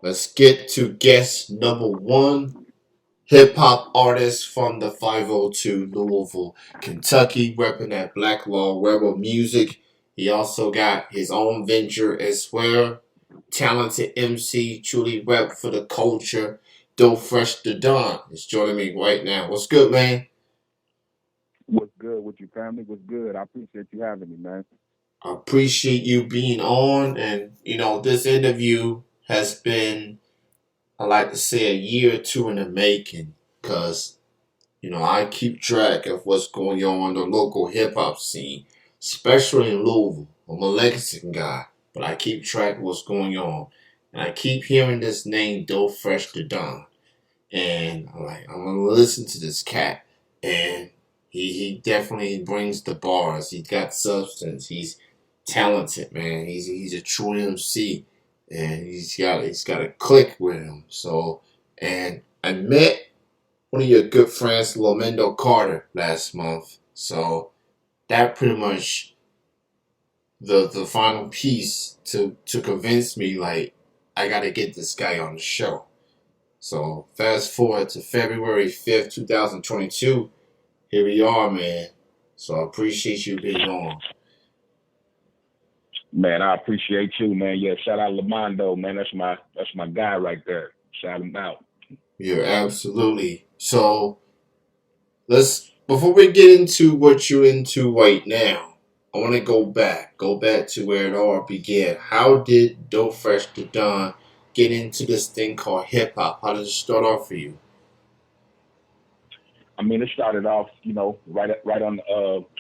Let's get to guest number one. Hip hop artist from the 502 Louisville, Kentucky, repping that Black Law Rebel music. He also got his own venture as well. Talented MC, truly rep for the culture. Doughphresh Da Don is joining me right now. What's good, man? What's good with your family? What's good? I appreciate you having me, man. I appreciate you being on, and this interview has been, I like to say, a year or two in the making, because I keep track of what's going on in the local hip hop scene, especially in Louisville. I'm a Lexington guy, but I keep track of what's going on. And I keep hearing this name, Doughphresh Da Don. And I'm gonna listen to this cat. And he definitely brings the bars. He's got substance. He's talented, man. He's a true MC. And he's got a click with him. So, and I met one of your good friends, Lomendo Carter, last month. So that pretty much the final piece to convince me, like, I gotta get this guy on the show. So fast forward to February 5th, 2022. Here we are, man. So I appreciate you being on. Man, I appreciate you, man. Yeah, shout out Lamando, man. That's my guy right there. Shout him out. You're absolutely. So let's before we get into what you're into right now, I want to go back to where it all began. How did Doughphresh Da Don get into this thing called hip hop? How did it start off for you? I mean, it started off, right on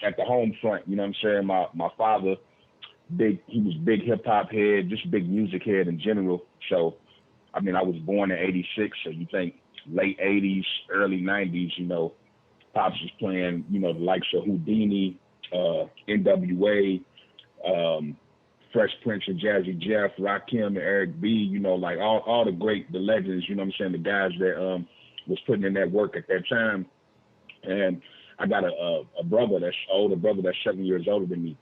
at the home front. You know what I'm saying? My father, he was big hip hop head, just big music head in general. So, I mean, I was born in '86, so you think late '80s, early '90s. Pops was playing, the likes of Houdini, NWA, um, Fresh Prince and Jazzy Jeff, Rakim and Eric B, like all the legends, you know what I'm saying, the guys that was putting in that work at that time. And I got a brother that's older brother that's 7 years older than me.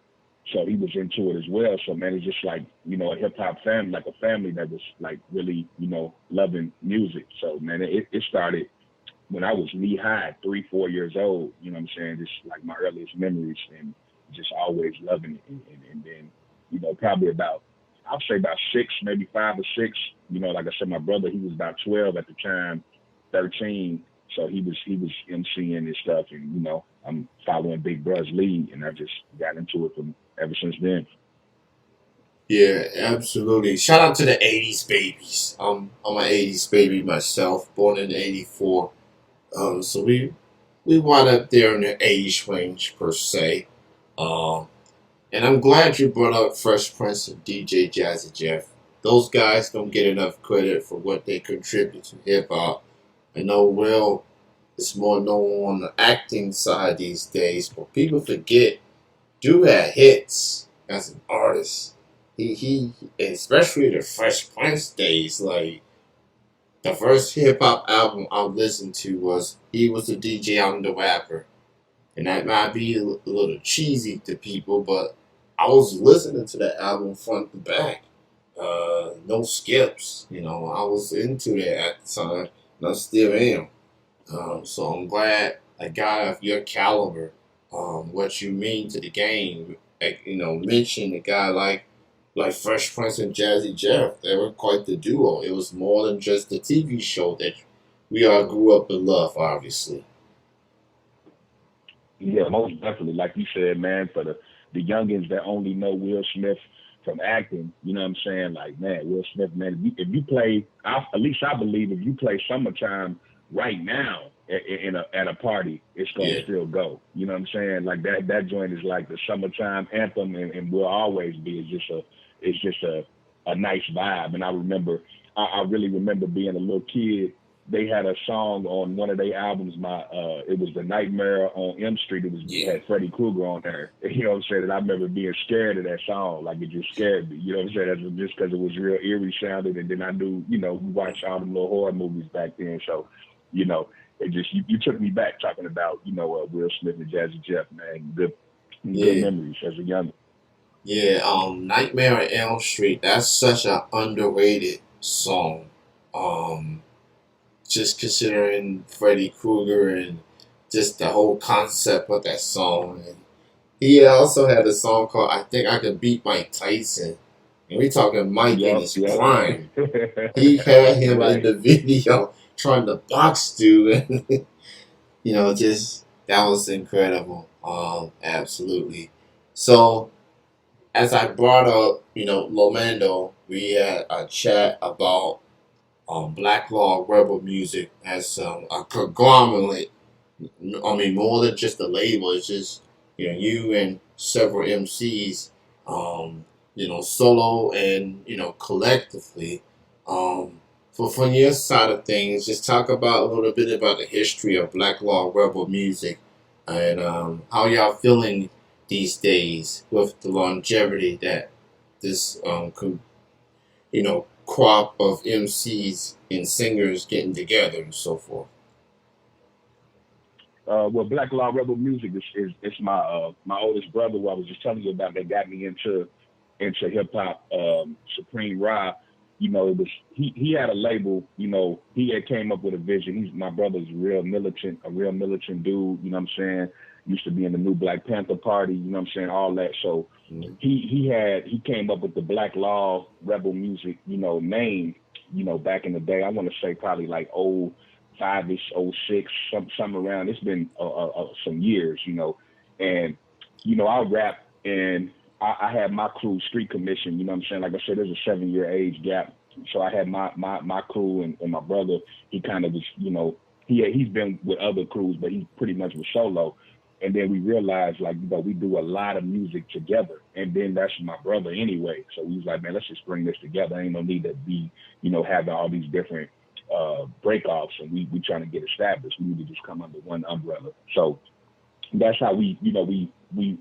So he was into it as well. So man, it's just like, a hip hop family, like a family that was like really, loving music. So man, it started when I was knee high, 3, 4 years old, you know what I'm saying? Just like my earliest memories and just always loving it. And then, probably I'll say about six, maybe 5 or 6. Like I said, my brother, he was about 12 at the time, 13. So he was MCing and stuff. And, I'm following Big Brother's lead. And I just got into it from ever since then. Yeah, absolutely. Shout out to the '80s babies. I'm an '80s baby myself, born in '84. So we wind up there in the age range per se. Um, and I'm glad you brought up Fresh Prince and DJ Jazzy Jeff. Those guys don't get enough credit for what they contribute to hip hop. I know Will is more known on the acting side these days, but people forget Dude had hits as an artist. He especially the Fresh Prince days, like the first hip hop album I listened to was He Was the DJ, I'm the Rapper. And that might be a little cheesy to people, but I was listening to that album front to back. No skips. I was into it at the time, and I still am. So I'm glad a guy of your caliber, what you mean to the game, like, mention a guy like Fresh Prince and Jazzy Jeff. They were quite the duo. It was more than just the TV show that we all grew up in love, obviously. Yeah, most definitely. Like you said, man, for the youngins that only know Will Smith from acting, you know what I'm saying? Like, man, Will Smith, man, if you play, at least I believe if you play Summertime right now at a party, it's gonna Yeah. still go. You know what I'm saying? Like that joint is like the summertime anthem, and will always be. It's just a nice vibe. And I really remember being a little kid. They had a song on one of their albums. It was the Nightmare on M Street. It Yeah. had Freddy Krueger on there. You know what I'm saying? And I remember being scared of that song. Like it just scared me. You know what I'm saying? That's just because it was real eerie sounding. And then I knew, we watched all them little horror movies back then. So, you know, it just you took me back talking about Will Smith and Jazzy Jeff, man. Good Yeah. memories as a young. Yeah, Nightmare on Elm Street, that's such an underrated song. Um, just considering Freddy Krueger and just the whole concept of that song. And he also had a song called "I Think I Can Beat Mike Tyson." And we talking Mike in Yep, his yep. prime. He had him in Right. the video trying to box dude, and just that was incredible. Absolutely. So as I brought up, Lomando, we had a chat about Black Law Rebel Music as a conglomerate. I mean, more than just a label. It's just you and several MCs, solo and collectively. From your side of things, just talk about a little bit about the history of Black Law Rebel Music and how y'all feeling these days with the longevity that this crop of MCs and singers getting together and so forth. Well, Black Law Rebel Music is my oldest brother, who I was just telling you about, that got me into hip hop. Supreme Ra, it was he had a label. He had came up with a vision. My brother's a real militant dude. You know what I'm saying? Used to be in the new Black Panther Party. You know what I'm saying? All that. So Mhm. he came up with the Black Law Rebel Music. Name. Back in the day, I want to say probably like 05-ish, '06, some around. It's been some years. And I rap, and I had my crew Street Commission. You know what I'm saying? Like I said, there's a 7-year age gap. So I had my crew, and my brother. He kind of was, he's been with other crews, but he pretty much was solo. And then we realized, like, we do a lot of music together. And then that's my brother anyway. So we was like, man, let's just bring this together. Ain't no need to be, having all these different breakoffs, and we trying to get established. We need to just come under one umbrella. So that's how we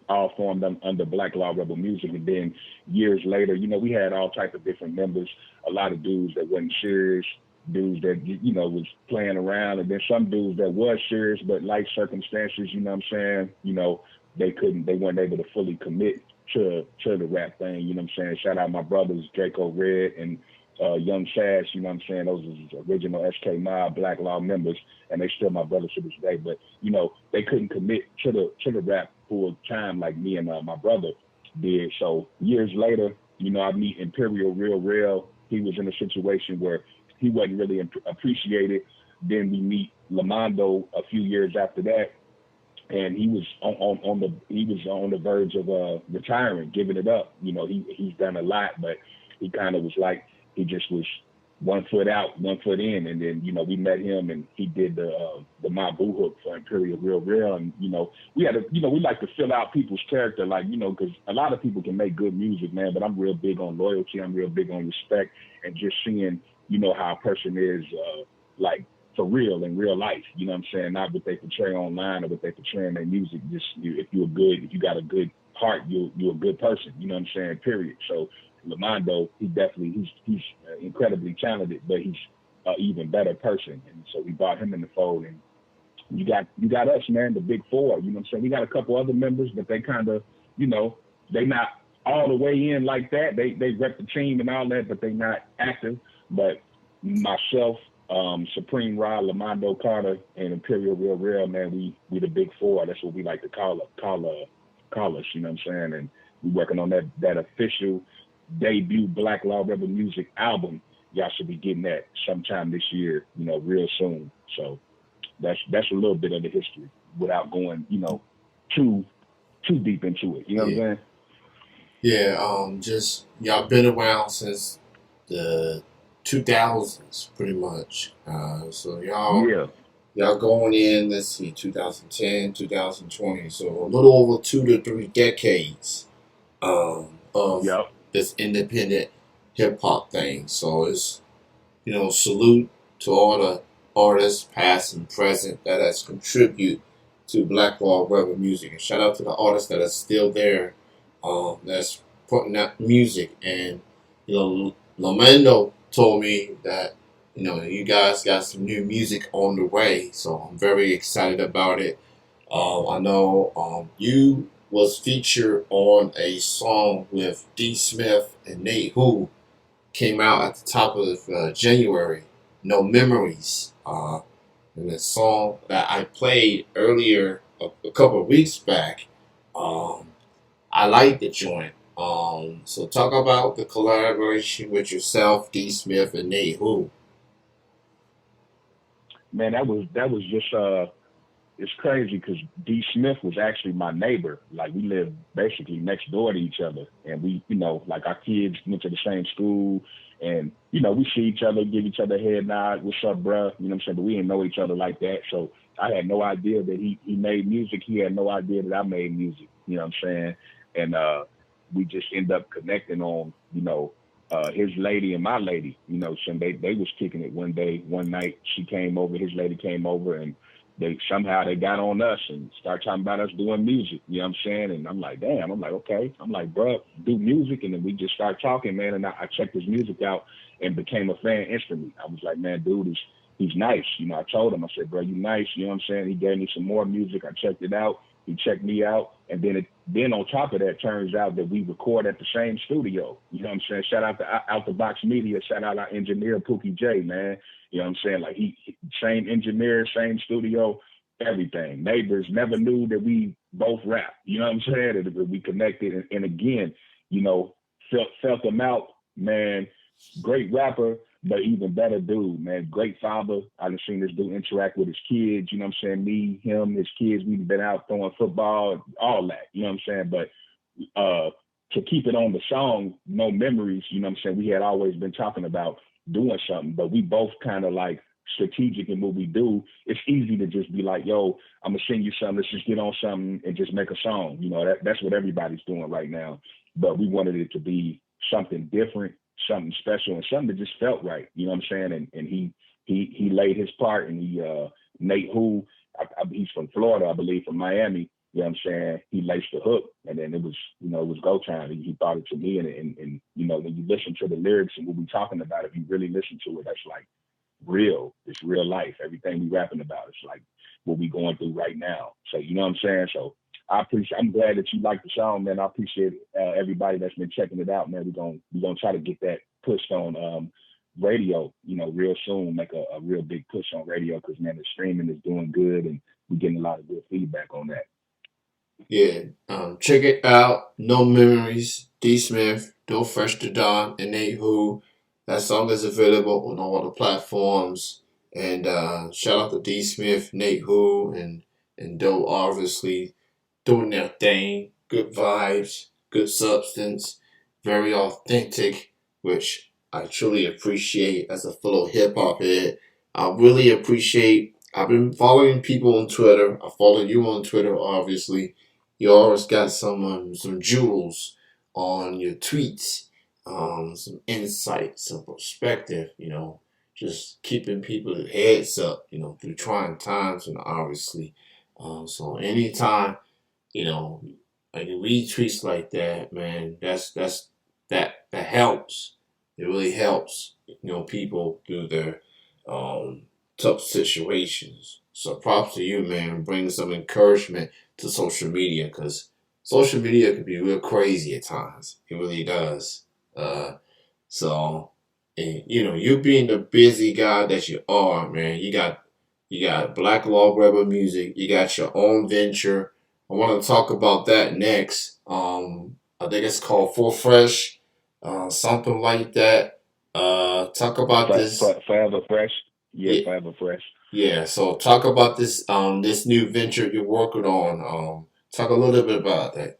all formed under Black Law Rebel Music. And then years later, we had all type of different members. A lot of dudes that wasn't serious, dudes that was playing around, and then some dudes that was serious, but life circumstances. You know what I'm saying? They weren't able to fully commit to the rap thing. You know what I'm saying? Shout out my brothers Draco Red and Young Sass. You know what I'm saying? Those are original SK Mob Black Law members, and they still my brothers to this day. But they couldn't commit to the rap full time like me and my brother did. So years later, I meet Imperial Real. He was in a situation where he wasn't really appreciated. Then we meet Lamando a few years after that, and he was on the verge of retiring, giving it up. He's done a lot, but he kind of was like, he just was 1 foot out, 1 foot in. And then we met him, and he did the My Boo hook for Imperial Real. And we had we like to fill out people's character, like, because a lot of people can make good music, man, but I'm real big on loyalty. I'm real big on respect, and just seeing how a person is, like, for real in real life. You know what I'm saying? Not what they portray online or what they portray in their music. Just if you got a good heart, you're a good person. You know what I'm saying? Period. So Lamando, he's incredibly talented, but he's an even better person. And so we brought him in the fold, and you got us, man, the big four. You know what I'm saying? We got a couple other members, but they kind of, they not all the way in like that. They rep the team and all that, but they not active. But myself, Supreme Ra, Lamando Carter, and Imperial Real, man, we the big four. That's what we like to call us. You know what I'm saying? And we working on that official debut Black Law Rebel Music album. Y'all should be getting that sometime this year, real soon. So that's a little bit of the history without going, too deep into it. You know what I'm Yeah. saying? Yeah, just y'all been around since the 2000s, pretty much. So Yeah. y'all going in, let's see, 2010, 2020, so a little over 2 to 3 decades of Yep. this independent hip hop thing. So it's salute to all the artists, past and present, that has contributed to Black Law Rebel music. And shout out to the artists that are still there, that's putting out music. And, Lamendo told me that, you guys got some new music on the way. So I'm very excited about it. I know you was featured on a song with D. Smith and Nate Who came out at the top of January. No Memories. And the song that I played earlier a couple of weeks back, um, I like the joint. So talk about the collaboration with yourself, D. Smith, and Nate Who. Man, that was just it's crazy because D. Smith was actually my neighbor. Like we lived basically next door to each other, and we, like our kids went to the same school, and we see each other, give each other a head nod, "What's up, bruh?" You know what I'm saying? But we didn't know each other like that, so I had no idea that he made music. He had no idea that I made music. You know what I'm saying? And we just end up connecting on his lady and my lady. So they was kicking it one day, one night. She came over, his lady came over, and they got on us and start talking about us doing music. You know what I'm saying? And I'm like, damn. I'm like, okay. I'm like, bro, do music, and then we just start talking, man. And I checked his music out and became a fan instantly. I was like, man, dude is he's nice. I told him, I said, bro, you nice. You know what I'm saying? He gave me some more music. I checked it out. He checked me out, and then on top of that, turns out that we record at the same studio. You know what I'm saying? Shout out to Out the Box Media. Shout out our engineer Pookie J, man. You know what I'm saying? Like he same engineer, same studio, everything. Neighbors never knew that we both rap. You know what I'm saying? That we connected, and again, you know, felt him out, man. Great rapper, but even better dude, man. Great father. I done seen this dude interact with his kids. You know what I'm saying? Me, him, his kids. We've been out throwing football, all that. You know what I'm saying? But to keep it on the song, No Memories. You know what I'm saying? We had always been talking about doing something, but we both kind of like strategic in what we do. It's easy to just be like, yo, I'm gonna sing you something. Let's just get on something and just make a song. That's what everybody's doing right now. But we wanted it to be something different, something special, and something that just felt right. You know what I'm saying? And he laid his part, and Nate Who, he's from Florida, I believe, from Miami. You know what I'm saying? He laced the hook, and then it was go time. He brought it to me, and when you listen to the lyrics and what we talking about, if you really listen to it, that's like real. It's real life. Everything we rapping about, it's like what we going through right now. So you know what I'm saying? So I'm glad that you like the song, man. I appreciate everybody that's been checking it out, man. We're gonna try to get that pushed on radio, real soon. Make a real big push on radio because man, the streaming is doing good, and we're getting a lot of good feedback on that. Yeah, check it out. No Memories, D. Smith, Doughphresh Da Don, and Nate Who. That song is available on all the platforms. And shout out to D. Smith, Nate Who, and Doe, obviously doing their thing. Good vibes, good substance, very authentic, which I truly appreciate as a fellow hip hop head. I really appreciate. I've been following people on Twitter. I follow you on Twitter, obviously. You always got some jewels on your tweets, some insight, some perspective. Just keeping people's heads up. Through trying times, and obviously, so anytime you know, like retweets like that, man, that helps. It really helps, people through their um tough situations. So props to you, man. Bring some encouragement to social media because social media can be real crazy at times. It really does. Uh, so, and you being the busy guy that you are, man, you got Black Law Rebel Music, you got your own venture. I want to talk about that next. I think it's called Full Fresh, something like that. Talk about this. Forever fresh, yeah, Yeah, forever fresh. yeah. So talk about this new venture you're working on. Talk a little bit about that.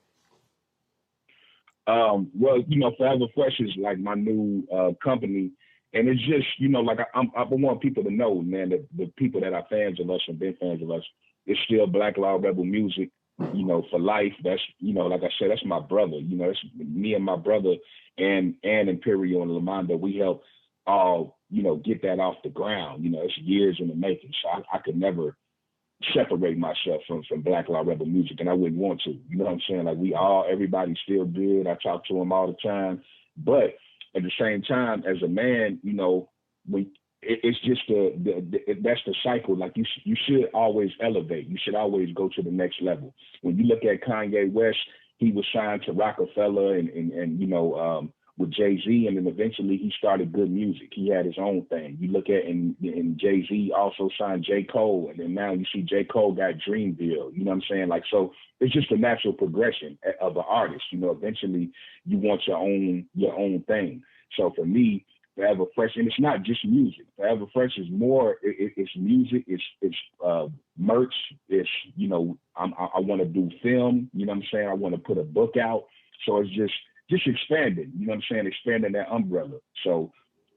Well, Forever Fresh is like my new company, and it's just, like I want people to know, man, that the people that are fans of us and been fans of us, it's still Black Law Rebel music, for life. That's, like I said, that's my brother. It's me and my brother and Imperial and Lamanda. We help all, get that off the ground. It's years in the making, so I could never separate myself from Black Law Rebel music, and I wouldn't want to. You know what I'm saying? Like everybody's still good. I talk to them all the time, but at the same time, as a man, when it's just that's the cycle. Like you should always elevate. You should always go to the next level. When you look at Kanye West, he was signed to Rockefeller and with Jay Z, and then eventually he started good music. He had his own thing. You look at and Jay Z also signed J Cole, and then now you see J Cole got Dreamville. You know what I'm saying? Like so, it's just a natural progression of an artist. You know, eventually you want your own thing. So for me, Forever Fresh, and it's not just music. Forever Fresh is more. It's music. It's merch. It's I want to do film. You know what I'm saying? I want to put a book out. So it's just expanding. You know what I'm saying? Expanding that umbrella. So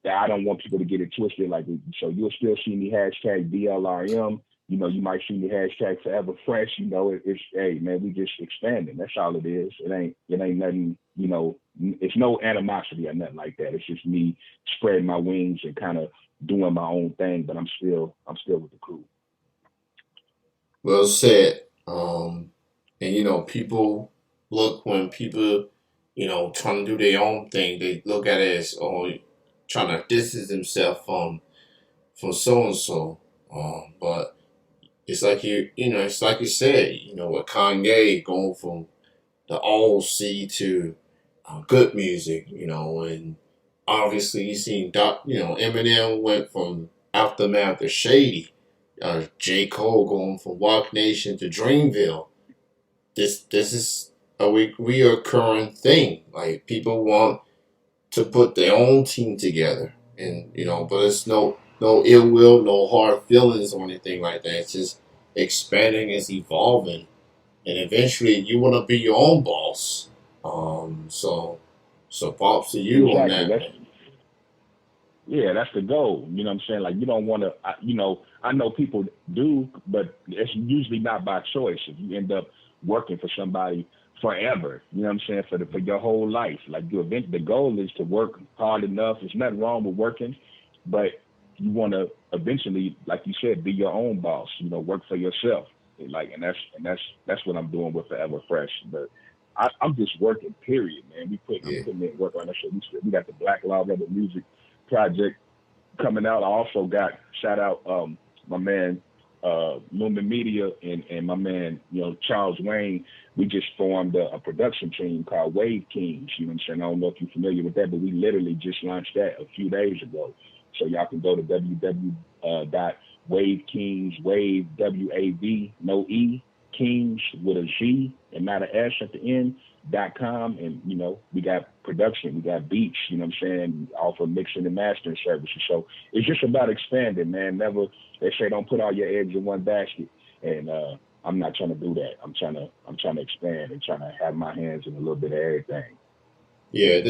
that I don't want people to get it twisted. Like so, you'll still see me hashtag BLRM. You know, you might see me hashtag Forever Fresh. You know, it's hey man, we just expanding. That's all it is. It ain't nothing. You know, it's no animosity or nothing like that. It's just me spreading my wings and kind of doing my own thing. But I'm still with the crew. Well said. And people look when people, trying to do their own thing, they look at it as trying to distance themselves from so and so. But it's like it's like you said, with Kanye going from the all C to good music, and obviously you seen Eminem went from Aftermath to Shady, J Cole going from Walk Nation to Dreamville. This is a reoccurring thing. Like people want to put their own team together, and but it's no ill will, no hard feelings or anything like that. It's just expanding, it's evolving, and eventually you want to be your own boss. So props to you on Exactly. that, That's man. Yeah, that's the goal. You know what I'm saying? Like you don't want to. I know people do, but it's usually not by choice. If you end up working for somebody forever, you know what I'm saying, for your whole life. Like the goal is to work hard enough. There's nothing wrong with working, but you want to eventually, like you said, be your own boss. You know, work for yourself. And that's what I'm doing with Forever Fresh. But I'm just working. Period, man. I'm Yeah. putting in work on that shit. We got the Black Law Rebel Music project coming out. I also got shout out my man Lumen Media and my man Charles Wayne. We just formed a production team called Wave Kings. You know what I'm saying? I don't know if you're familiar with that, but we literally just launched that a few days ago. So y'all can go to www Wave Kings Wave WAV no E Kings with a Z and not an S at the end .com, and we got production, we got beats, what I'm saying, offer mixing and mastering services. So it's just about expanding, man. Never, they say, don't put all your eggs in one basket, and I'm not trying to do that. I'm trying to expand and trying to have my hands in a little bit of everything. Yeah,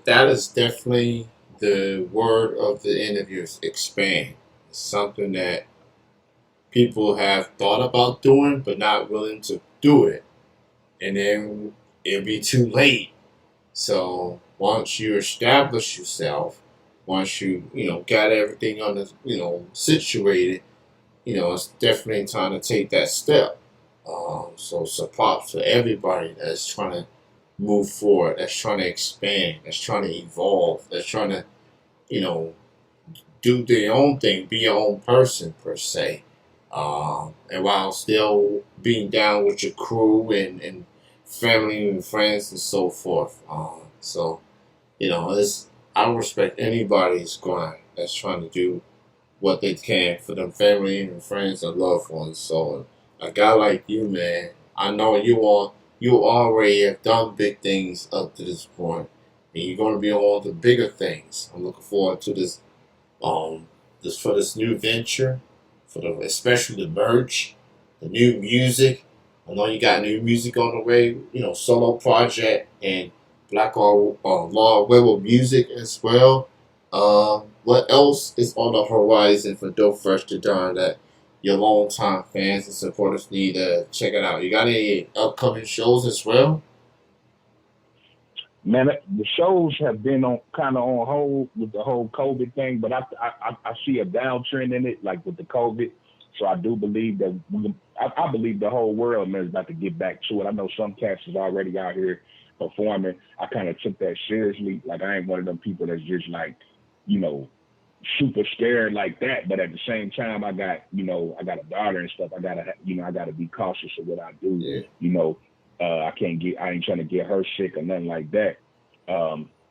that is definitely the word of the interview is expand. It's something that people have thought about doing but not willing to do it. And then it'll be too late. So once you establish yourself, once you got everything on the situated, it's definitely time to take that step. So props to everybody that's trying to move forward, that's trying to expand, that's trying to evolve, that's trying to you know do their own thing, be your own person per se, and while still being down with your crew and family and friends and so forth. So it's I respect anybody's grind that's trying to do what they can for their family and friends and loved ones. So a guy like you, man, I know you already have done big things up to this point, and you're going to be on the bigger things. I'm looking forward to um, this new venture, especially the merch, the new music. I know you got new music on the way, solo project and Black Law Rebel music as well. What else is on the horizon for Doughphresh Da Don that your longtime fans and supporters need to check it out? You got any upcoming shows as well? Man, the shows have been on kind of on hold with the whole COVID thing, but I see a downtrend in it, like with the COVID. So I do believe that I believe the whole world, man, is about to get back to it. I know some cats is already out here performing. I kind of took that seriously. Like I ain't one of them people that's just like, you know, super scared like that. But at the same time, I got a daughter and stuff. I gotta be cautious of what I do. Yeah. I ain't trying to get her sick or nothing like that.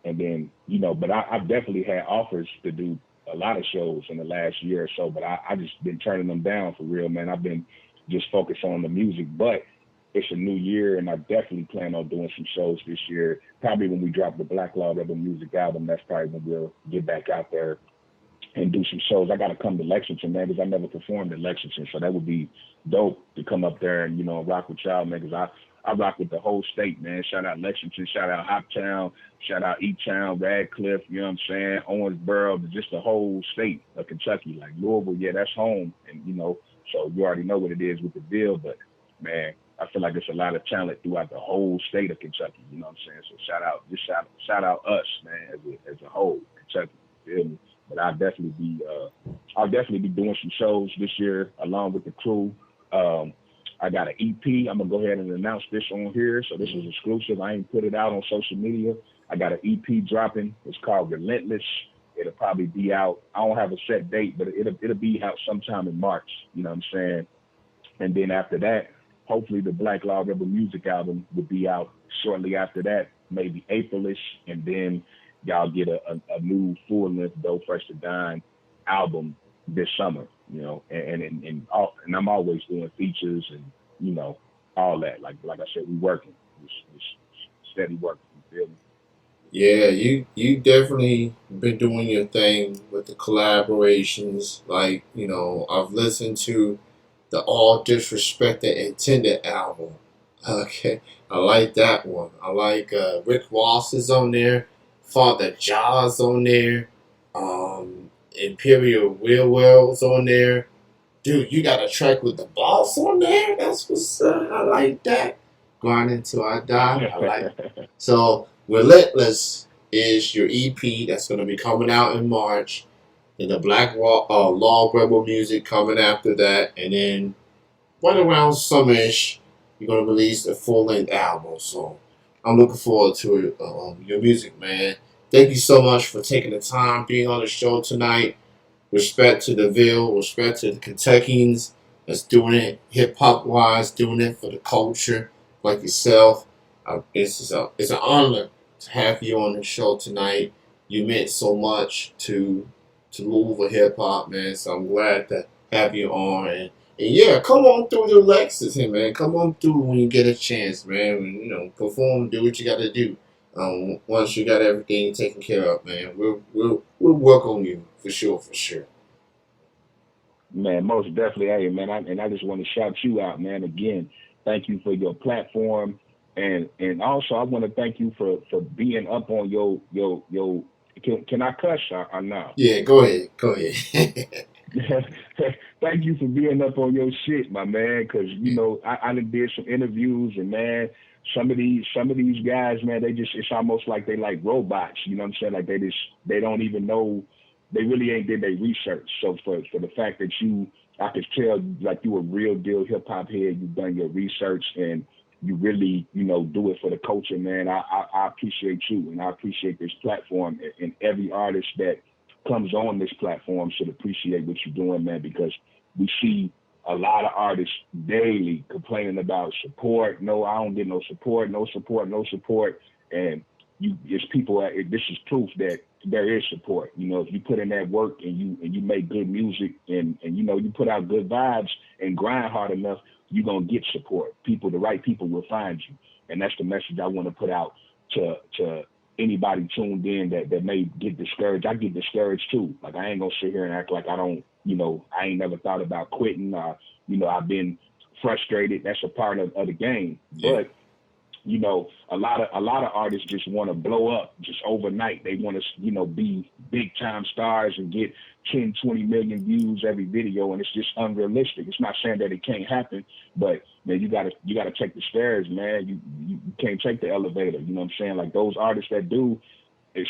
And then, but I've definitely had offers to do a lot of shows in the last year or so, but I just been turning them down for real, man. I've been just focused on the music, but it's a new year, and I definitely plan on doing some shows this year. Probably when we drop the Black Law Rebel music album, that's probably when we'll get back out there and do some shows. I got to come to Lexington, man, because I never performed in Lexington, so that would be dope to come up there and rock with y'all, man. Because I rock with the whole state, man. Shout out Lexington, shout out Hoptown, shout out E Town, Radcliffe. You know what I'm saying? Owensboro, just the whole state of Kentucky, like Louisville. Yeah, that's home, and so you already know what it is with the deal. But man, I feel like there's a lot of talent throughout the whole state of Kentucky. You know what I'm saying? So shout out us, man, as a whole, Kentucky. You feel me? But I'll definitely be doing some shows this year along with the crew. I got an EP. I'm gonna go ahead and announce this on here. So this is exclusive. I ain't put it out on social media. I got an EP dropping. It's called Relentless. It'll probably be out. I don't have a set date, but it'll be out sometime in March. You know what I'm saying? And then after that, hopefully the Black Law Rebel music album will be out shortly after that, maybe Aprilish, and then y'all get a new full length Doughphresh Da Don album this summer. And I'm always doing features and all that. Like I said, we working, we steady working. You feel me? Yeah, you definitely been doing your thing with the collaborations. Like, I've listened to the All Disrespect and Intended album. Okay, I like that one. I like Rick Ross is on there, Father Jaws on there, Imperial Willwell's on there. Dude, you got a track with the boss on there. That's what's I like that. Grinding till I die. I like. So Relentless is your EP that's going to be coming out in March. And the Law Rebel music coming after that. And then right around summerish, you're going to release a full length album. So I'm looking forward to it, your music, man. Thank you so much for taking the time being on the show tonight. Respect to the Ville, respect to the Kentuckians that's doing it hip hop wise, doing it for the culture like yourself. It's an honor to have you on the show tonight. You meant so much to Louisville hip hop, man. So I'm glad to have you on. And yeah, come on through the Lexus, man. Come on through when you get a chance, man. Perform, do what you got to do. Once you got everything taken care of, man, we'll work on you for sure, for sure. Man, most definitely. Hey, man, I just want to shout you out, man. Again, thank you for your platform, and also I want to thank you for being up on your. Can I cuss or no? Yeah, go ahead, go ahead. Thank you for being up on your shit, my man. Because I done did some interviews, and man, some of these guys, man, it's almost like they like robots. You know what I'm saying? Like they don't even know. They really ain't did their research. So for the fact that I could tell like you a real deal hip hop head. You've done your research and you really do it for the culture, man. I appreciate you, and I appreciate this platform, and every artist that comes on this platform should appreciate what you're doing, man, because we see a lot of artists daily complaining about support. No, I don't get no support, no support, no support. And it's people. This is proof that there is support. If you put in that work and you make good music and you put out good vibes and grind hard enough, you're gonna get support. The right people will find you, and that's the message I want to put out to anybody tuned in that may get discouraged. I get discouraged too. Like I ain't gonna sit here and act like I don't. I ain't never thought about quitting. I've been frustrated. That's a part of the game, Yeah. but a lot of artists just want to blow up just overnight. They want to, be big time stars and get 10, 20 million views every video, and it's just unrealistic. It's not saying that it can't happen, but man, you gotta take the stairs, man. You can't take the elevator. You know what I'm saying? Like those artists that do,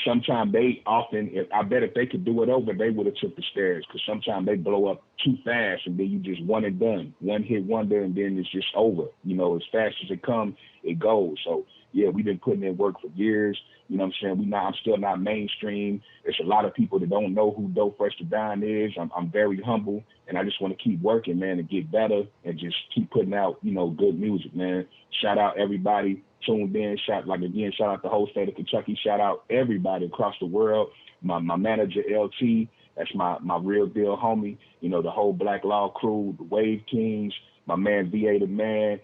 sometimes I bet if they could do it over, they would have took the stairs, because sometimes they blow up too fast and then you just one and done, one hit wonder, and then it's just over. As fast as it comes, it goes. So yeah, we've been putting in work for years. You know what I'm saying? I'm still not mainstream. There's a lot of people that don't know who Doughphresh Da Don is. I'm very humble, and I just want to keep working, man, and get better, and just keep putting out, good music, man. Shout out everybody tuned in. Shout out the whole state of Kentucky. Shout out everybody across the world. My manager LT, that's my real deal homie. The whole Black Law crew, the Wave Kings, my man VA the man.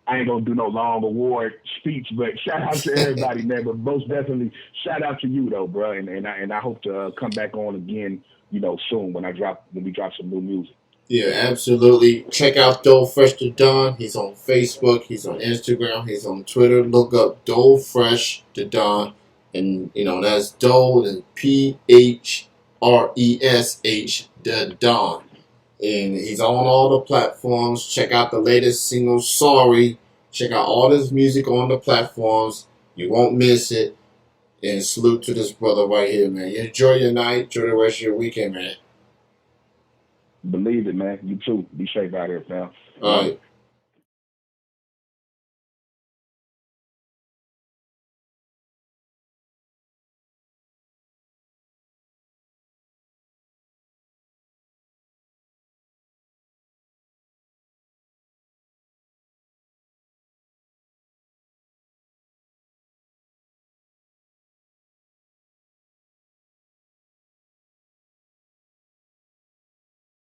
I ain't gonna do no long award speech, but shout out to everybody, man. But most definitely, shout out to you though, bro. And I hope to come back on again, soon when we drop some new music. Yeah, absolutely. Check out Doughphresh Da Don. He's on Facebook. He's on Instagram. He's on Twitter. Look up Doughphresh Da Don, and that's Doe and PHRESH Da Don. And he's on all the platforms. Check out the latest single, Sorry. Check out all this music on the platforms. You won't miss it. And salute to this brother right here, man. You enjoy your night. Enjoy the rest of your weekend, man. Believe it, man. You too. Be safe out here, fam. All right.